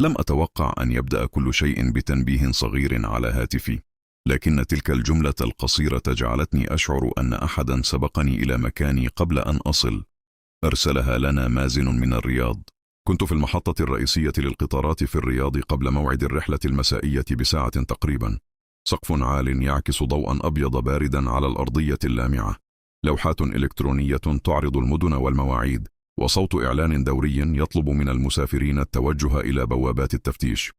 لم أتوقع أن يبدأ كل شيء بتنبيه صغير على هاتفي، لكن تلك الجملة القصيرة جعلتني أشعر أن أحدا سبقني إلى مكاني قبل أن أصل. أرسلها لنا مازن من الرياض. كنت في المحطة الرئيسية للقطارات في الرياض قبل موعد الرحلة المسائية بساعة تقريبا. سقف عال يعكس ضوءا أبيض باردا على الأرضية اللامعة، لوحات إلكترونية تعرض المدن والمواعيد، وصوت إعلان دوري يطلب من المسافرين التوجه إلى بوابات التفتيش.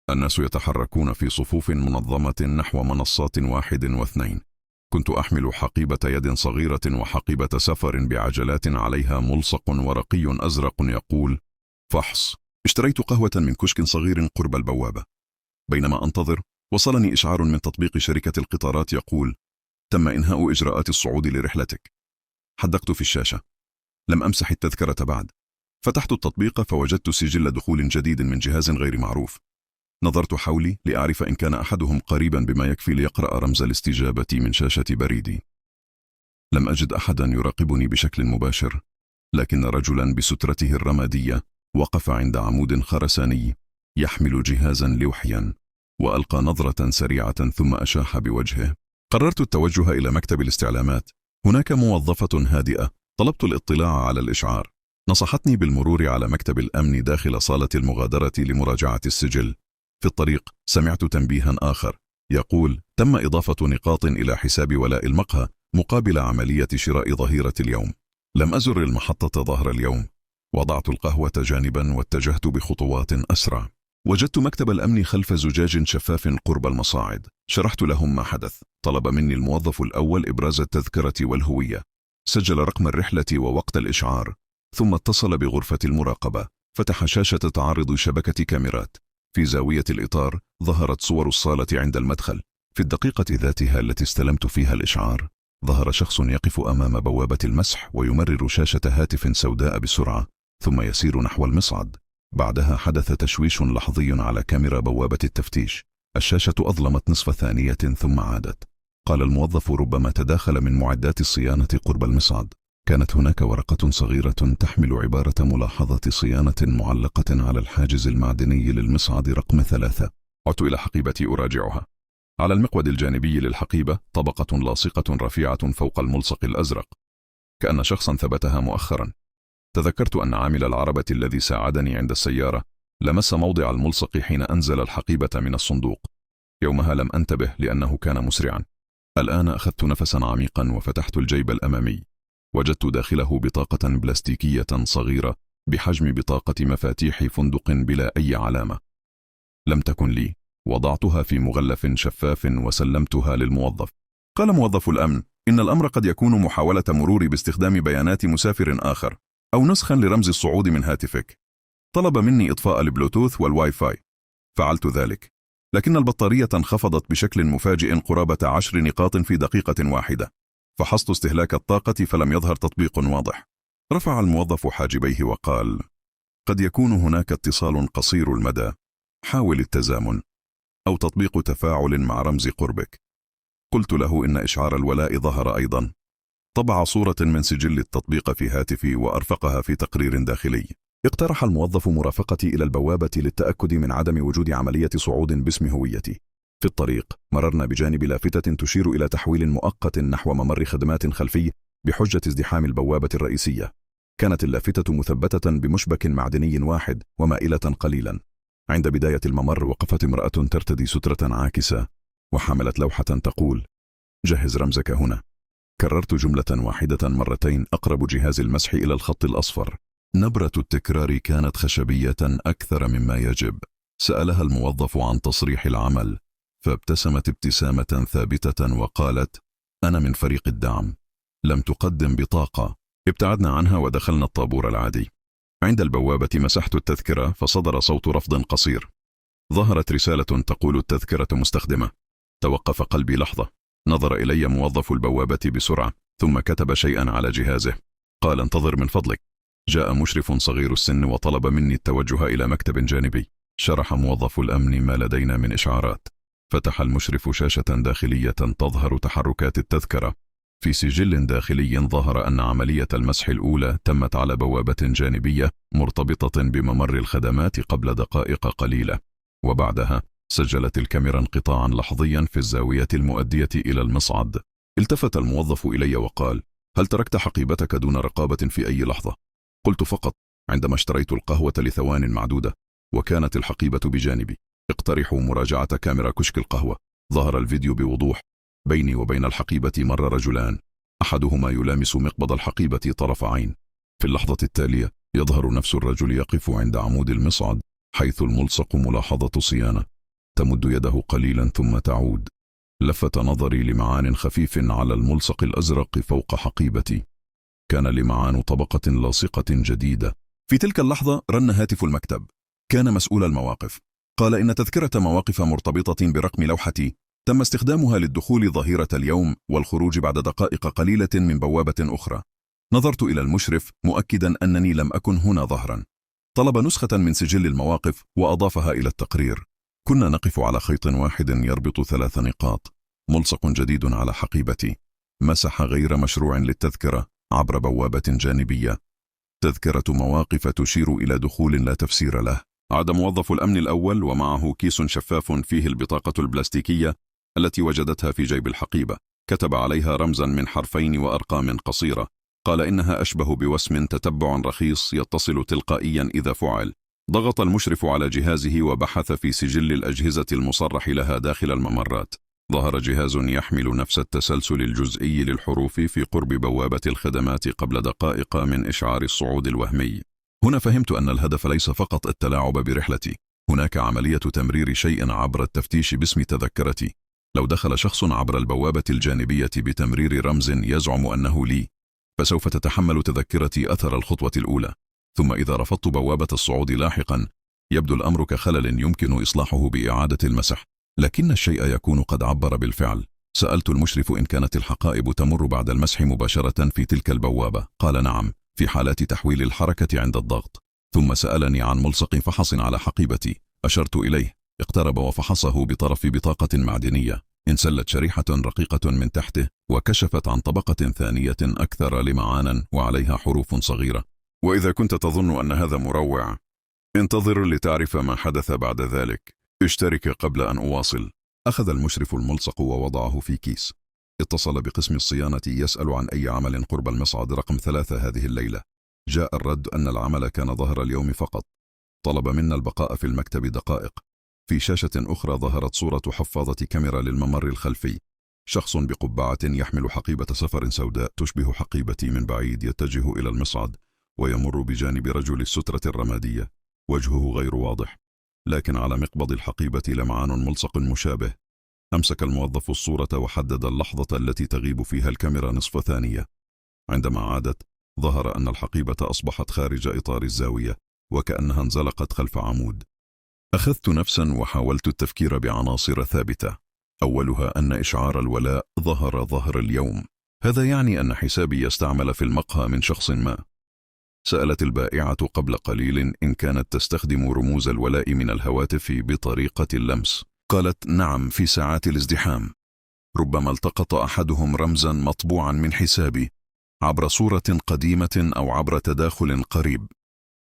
الناس يتحركون في صفوف منظمة نحو منصات 1 و2. كنت أحمل حقيبة يد صغيرة وحقيبة سفر بعجلات عليها ملصق ورقي أزرق يقول فحص. اشتريت قهوة من كشك صغير قرب البوابة. بينما أنتظر وصلني إشعار من تطبيق شركة القطارات يقول تم إنهاء إجراءات الصعود لرحلتك. حدقت في الشاشة. لم أمسح التذكرة بعد. فتحت التطبيق فوجدت سجل دخول جديد من جهاز غير معروف. نظرت حولي لأعرف إن كان أحدهم قريبا بما يكفي ليقرأ رمز الاستجابة من شاشة بريدي. لم أجد أحدا يراقبني بشكل مباشر، لكن رجلا بسترته الرمادية وقف عند عمود خرساني يحمل جهازا لوحيا، وألقى نظرة سريعة ثم أشاح بوجهه. قررت التوجه إلى مكتب الاستعلامات. هناك موظفة هادئة. طلبت الاطلاع على الإشعار. نصحتني بالمرور على مكتب الأمن داخل صالة المغادرة لمراجعة السجل. في الطريق سمعت تنبيها آخر يقول تم إضافة نقاط إلى حساب ولاء المقهى مقابل عملية شراء ظهيرة اليوم. لم أزر المحطة ظهر اليوم. وضعت القهوة جانبا واتجهت بخطوات أسرع. وجدت مكتب الأمن خلف زجاج شفاف قرب المصاعد. شرحت لهم ما حدث. طلب مني الموظف الأول إبراز التذكرة والهوية. سجل رقم الرحلة ووقت الإشعار، ثم اتصل بغرفة المراقبة. فتح شاشة تعرض شبكة كاميرات. في زاوية الإطار ظهرت صور الصالة عند المدخل. في الدقيقة ذاتها التي استلمت فيها الإشعار ظهر شخص يقف أمام بوابة المسح ويمرر شاشة هاتف سوداء بسرعة، ثم يسير نحو المصعد. بعدها حدث تشويش لحظي على كاميرا بوابة التفتيش. الشاشة أظلمت نصف ثانية ثم عادت. قال الموظف ربما تداخل من معدات الصيانة قرب المصعد. كانت هناك ورقة صغيرة تحمل عبارة ملاحظة صيانة معلقة على الحاجز المعدني للمصعد رقم 3. عدت إلى حقيبتي أراجعها. على المقود الجانبي للحقيبة طبقة لاصقة رفيعة فوق الملصق الأزرق، كأن شخصا ثبتها مؤخرا. تذكرت أن عامل العربة الذي ساعدني عند السيارة لمس موضع الملصق حين أنزل الحقيبة من الصندوق. يومها لم أنتبه لأنه كان مسرعا. الآن أخذت نفسا عميقا وفتحت الجيب الأمامي. وجدت داخله بطاقة بلاستيكية صغيرة بحجم بطاقة مفاتيح فندق بلا أي علامة. لم تكن لي. وضعتها في مغلف شفاف وسلمتها للموظف. قال موظف الأمن إن الأمر قد يكون محاولة مرور باستخدام بيانات مسافر آخر أو نسخا لرمز الصعود من هاتفك. طلب مني إطفاء البلوتوث والواي فاي. فعلت ذلك، لكن البطارية انخفضت بشكل مفاجئ قرابة 10 نقاط في دقيقة واحدة. فحصت استهلاك الطاقة فلم يظهر تطبيق واضح. رفع الموظف حاجبيه وقال قد يكون هناك اتصال قصير المدى. حاول التزامن أو تطبيق تفاعل مع رمز قربك. قلت له إن إشعار الولاء ظهر أيضا. طبع صورة من سجل التطبيق في هاتفي وأرفقها في تقرير داخلي. اقترح الموظف مرافقتي إلى البوابة للتأكد من عدم وجود عملية صعود باسم هويتي. في الطريق مررنا بجانب لافتة تشير إلى تحويل مؤقت نحو ممر خدمات خلفي بحجة ازدحام البوابة الرئيسية. كانت اللافتة مثبتة بمشبك معدني واحد ومائلة قليلا. عند بداية الممر وقفت امرأة ترتدي سترة عاكسة وحملت لوحة تقول جهز رمزك هنا. كررت جملة واحدة مرتين أقرب جهاز المسح إلى الخط الأصفر. نبرة التكرار كانت خشبية أكثر مما يجب. سألها الموظف عن تصريح العمل، فابتسمت ابتسامة ثابتة وقالت أنا من فريق الدعم. لم تقدم بطاقة. ابتعدنا عنها ودخلنا الطابور العادي. عند البوابة مسحت التذكرة فصدر صوت رفض قصير. ظهرت رسالة تقول التذكرة مستخدمة. توقف قلبي لحظة. نظر إلي موظف البوابة بسرعة ثم كتب شيئا على جهازه. قال انتظر من فضلك. جاء مشرف صغير السن وطلب مني التوجه إلى مكتب جانبي. شرح موظف الأمن ما لدينا من إشعارات. فتح المشرف شاشة داخلية تظهر تحركات التذكرة. في سجل داخلي ظهر أن عملية المسح الأولى تمت على بوابة جانبية مرتبطة بممر الخدمات قبل دقائق قليلة، وبعدها سجلت الكاميرا انقطاعا لحظيا في الزاوية المؤدية إلى المصعد. التفت الموظف إلي وقال: هل تركت حقيبتك دون رقابة في أي لحظة؟ قلت: فقط عندما اشتريت القهوة لثوان معدودة وكانت الحقيبة بجانبي. اقترحوا مراجعة كاميرا كشك القهوة. ظهر الفيديو بوضوح. بيني وبين الحقيبة مر رجلان، أحدهما يلامس مقبض الحقيبة طرف عين. في اللحظة التالية يظهر نفس الرجل يقف عند عمود المصعد حيث الملصق ملاحظة صيانة. تمد يده قليلا ثم تعود. لفت نظري لمعان خفيف على الملصق الأزرق فوق حقيبتي. كان لمعان طبقة لاصقة جديدة. في تلك اللحظة رن هاتف المكتب. كان مسؤول المواقف. قال إن تذكرة مواقف مرتبطة برقم لوحتي تم استخدامها للدخول ظهيرة اليوم والخروج بعد دقائق قليلة من بوابة أخرى. نظرت إلى المشرف مؤكدا أنني لم أكن هنا ظهرا. طلب نسخة من سجل المواقف وأضافها إلى التقرير. كنا نقف على خيط واحد يربط 3 نقاط. ملصق جديد على حقيبتي. مسح غير مشروع للتذكرة عبر بوابة جانبية. تذكرة مواقف تشير إلى دخول لا تفسير له. عاد موظف الأمن الأول ومعه كيس شفاف فيه البطاقة البلاستيكية التي وجدتها في جيب الحقيبة. كتب عليها رمزا من حرفين وأرقام قصيرة. قال إنها أشبه بوسم تتبع رخيص يتصل تلقائيا إذا فعل. ضغط المشرف على جهازه وبحث في سجل الأجهزة المصرح لها داخل الممرات. ظهر جهاز يحمل نفس التسلسل الجزئي للحروف في قرب بوابة الخدمات قبل دقائق من إشعار الصعود الوهمي. هنا فهمت أن الهدف ليس فقط التلاعب برحلتي. هناك عملية تمرير شيء عبر التفتيش باسم تذكرتي. لو دخل شخص عبر البوابة الجانبية بتمرير رمز يزعم أنه لي، فسوف تتحمل تذكرتي أثر الخطوة الأولى. ثم إذا رفضت بوابة الصعود لاحقا يبدو الأمر كخلل يمكن إصلاحه بإعادة المسح، لكن الشيء يكون قد عبر بالفعل. سألت المشرف إن كانت الحقائب تمر بعد المسح مباشرة في تلك البوابة. قال نعم، في حالات تحويل الحركة عند الضغط. ثم سألني عن ملصق فحص على حقيبتي. أشرت إليه. اقترب وفحصه بطرف بطاقة معدنية. انسلت شريحة رقيقة من تحته وكشفت عن طبقة ثانية أكثر لمعانا وعليها حروف صغيرة. وإذا كنت تظن أن هذا مروع، انتظر لتعرف ما حدث بعد ذلك. اشترك قبل أن أواصل. أخذ المشرف الملصق ووضعه في كيس. اتصل بقسم الصيانة يسأل عن أي عمل قرب المصعد رقم 3 هذه الليلة. جاء الرد أن العمل كان ظهر اليوم فقط. طلب منا البقاء في المكتب دقائق. في شاشة أخرى ظهرت صورة حفاظة كاميرا للممر الخلفي. شخص بقبعة يحمل حقيبة سفر سوداء تشبه حقيبتي من بعيد يتجه إلى المصعد ويمر بجانب رجل السترة الرمادية. وجهه غير واضح، لكن على مقبض الحقيبة لمعان ملصق مشابه. أمسك الموظف الصورة وحدد اللحظة التي تغيب فيها الكاميرا نصف ثانية. عندما عادت ظهر أن الحقيبة أصبحت خارج إطار الزاوية وكأنها انزلقت خلف عمود. أخذت نفسا وحاولت التفكير بعناصر ثابتة. أولها أن إشعار الولاء ظهر اليوم. هذا يعني أن حسابي يستعمل في المقهى من شخص ما. سألت البائعة قبل قليل إن كانت تستخدم رموز الولاء من الهواتف بطريقة اللمس. قالت نعم في ساعات الازدحام. ربما التقط أحدهم رمزا مطبوعا من حسابي عبر صورة قديمة أو عبر تداخل قريب.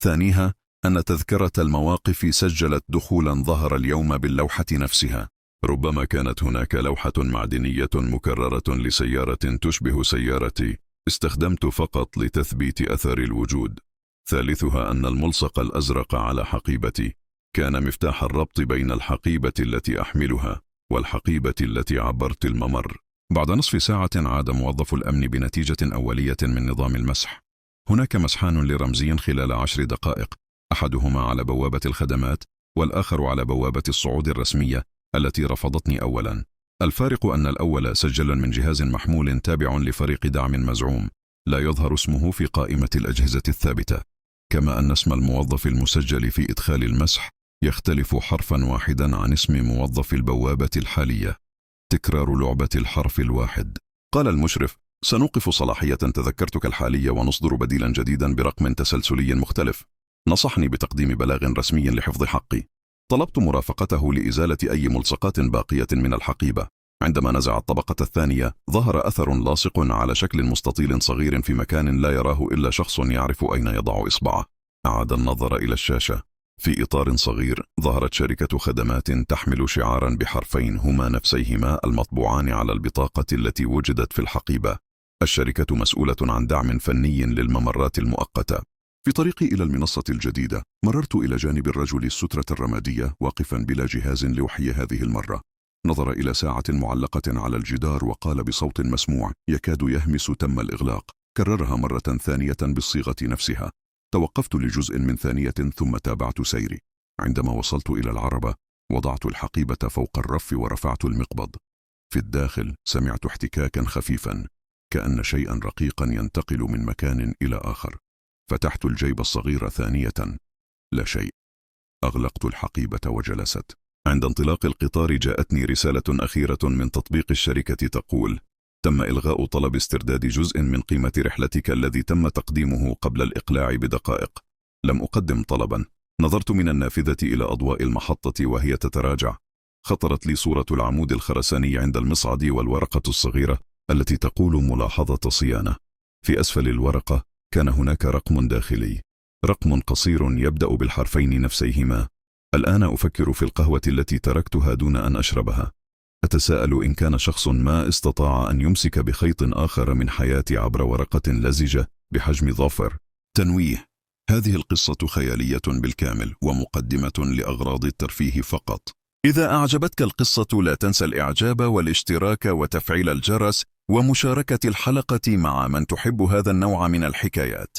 ثانيها أن تذكرة المواقف سجلت دخولا ظهر اليوم باللوحة نفسها. ربما كانت هناك لوحة معدنية مكررة لسيارة تشبه سيارتي استخدمت فقط لتثبيت أثر الوجود. ثالثها أن الملصق الأزرق على حقيبتي كان مفتاح الربط بين الحقيبة التي أحملها والحقيبة التي عبرت الممر. بعد نصف ساعة عاد موظف الأمن بنتيجة أولية من نظام المسح. هناك مسحان لرمزي خلال 10 دقائق، أحدهما على بوابة الخدمات والآخر على بوابة الصعود الرسمية التي رفضتني أولا. الفارق أن الأول سجل من جهاز محمول تابع لفريق دعم مزعوم لا يظهر اسمه في قائمة الأجهزة الثابتة، كما أن اسم الموظف المسجل في إدخال المسح يختلف حرفا واحدا عن اسم موظف البوابة الحالية. تكرار لعبة الحرف الواحد. قال المشرف سنوقف صلاحية تذكرتك الحالية ونصدر بديلا جديدا برقم تسلسلي مختلف. نصحني بتقديم بلاغ رسمي لحفظ حقي. طلبت مرافقته لإزالة أي ملصقات باقية من الحقيبة. عندما نزع الطبقة الثانية ظهر أثر لاصق على شكل مستطيل صغير في مكان لا يراه إلا شخص يعرف أين يضع إصبعه. أعاد النظر إلى الشاشة. في إطار صغير ظهرت شركة خدمات تحمل شعارا بحرفين هما نفسيهما المطبوعان على البطاقة التي وجدت في الحقيبة. الشركة مسؤولة عن دعم فني للممرات المؤقتة. في طريقي إلى المنصة الجديدة مررت إلى جانب الرجل السترة الرمادية واقفا بلا جهاز لوحي هذه المرة. نظر إلى ساعة معلقة على الجدار وقال بصوت مسموع يكاد يهمس تم الإغلاق. كررها مرة ثانية بالصيغة نفسها. توقفت لجزء من ثانية ثم تابعت سيري. عندما وصلت إلى العربة وضعت الحقيبة فوق الرف ورفعت المقبض. في الداخل سمعت احتكاكا خفيفا كأن شيئا رقيقا ينتقل من مكان إلى آخر. فتحت الجيب الصغير ثانية. لا شيء. أغلقت الحقيبة وجلست. عند انطلاق القطار جاءتني رسالة أخيرة من تطبيق الشركة تقول: تم إلغاء طلب استرداد جزء من قيمة رحلتك الذي تم تقديمه قبل الإقلاع بدقائق. لم أقدم طلبا. نظرت من النافذة إلى أضواء المحطة وهي تتراجع. خطرت لي صورة العمود الخرساني عند المصعد والورقة الصغيرة التي تقول ملاحظة صيانة. في أسفل الورقة كان هناك رقم داخلي، رقم قصير يبدأ بالحرفين نفسيهما. الآن أفكر في القهوة التي تركتها دون أن أشربها. أتساءل إن كان شخص ما استطاع أن يمسك بخيط آخر من حياتي عبر ورقة لزجة بحجم ظافر. تنويه: هذه القصة خيالية بالكامل ومقدمة لأغراض الترفيه فقط. إذا أعجبتك القصة لا تنسى الإعجاب والاشتراك وتفعيل الجرس ومشاركة الحلقة مع من تحب هذا النوع من الحكايات.